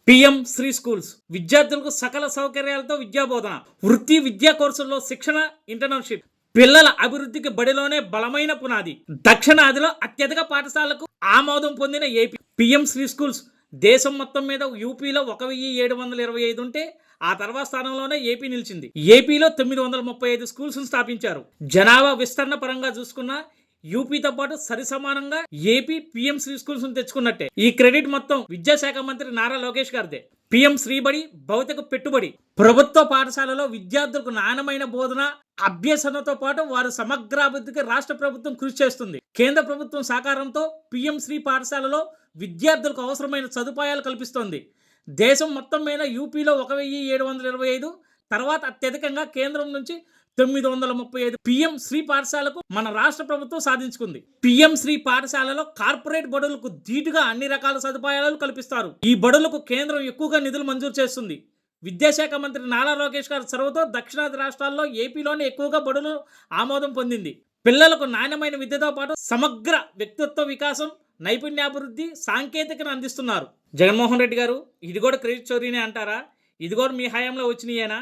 PM Shri schools విద్యార్థులకు సకల సౌకర్యాలతో విద్యాబోధన, వృత్తి విద్యా కోర్సుల్లో శిక్షణ, ఇంటర్న్షిప్, పిల్లల అభివృద్ధికి బడిలోనే బలమైన పునాది. దక్షిణాదిలో అత్యధిక పాఠశాలకు ఆమోదం పొందిన ఏపీ. పిఎం శ్రీ స్కూల్స్ దేశం మొత్తం మీద యూపీలో 1725 ఉంటే ఆ తర్వాత స్థానంలోనే ఏపీ నిలిచింది. ఏపీలో 935 స్కూల్స్ స్థాపించారు. జనాభా విస్తరణ పరంగా చూసుకున్న యూపీతో పాటు సరి సమానంగా ఏపీ పిఎం శ్రీ స్కూల్స్ తెచ్చుకున్నట్టే. ఈ క్రెడిట్ మొత్తం విద్యాశాఖ మంత్రి నారా లోకేష్ గారిదే. పిఎం శ్రీబడి భౌతిక పెట్టుబడి ప్రభుత్వ పాఠశాలలో విద్యార్థులకు నాణ్యమైన బోధన, అభ్యసనతో పాటు వారి సమగ్రాభివృద్ధికి రాష్ట్ర ప్రభుత్వం కృషి చేస్తుంది. కేంద్ర ప్రభుత్వం సహకారంతో పిఎం శ్రీ పాఠశాలలో విద్యార్థులకు అవసరమైన సదుపాయాలు కల్పిస్తోంది. దేశం మొత్తం మీద యూపీలో 1725, తర్వాత అత్యధికంగా కేంద్రం నుంచి 935 పిఎం శ్రీ పాఠశాలకు మన రాష్ట్ర ప్రభుత్వం సాధించుకుంది. పిఎం శ్రీ పాఠశాలలో కార్పొరేట్ బడులకు ధీటుగా అన్ని రకాల సదుపాయాలు కల్పిస్తారు. ఈ బడులకు కేంద్రం ఎక్కువగా నిధులు మంజూరు చేస్తుంది. విద్యాశాఖ మంత్రి నారా లోకేష్ గారి చొరవతో దక్షిణాది రాష్ట్రాల్లో ఏపీలోనే ఎక్కువగా బడులు ఆమోదం పొందింది. పిల్లలకు నాణ్యమైన విద్యతో పాటు సమగ్ర వ్యక్తిత్వ వికాసం, నైపుణ్యాభివృద్ధి, సాంకేతికను అందిస్తున్నారు. జగన్మోహన్ రెడ్డి గారు ఇది కూడా క్రెడిట్ చోరీనే అంటారా? ఇది కూడా మీ హయాంలో వచ్చినాయేనా?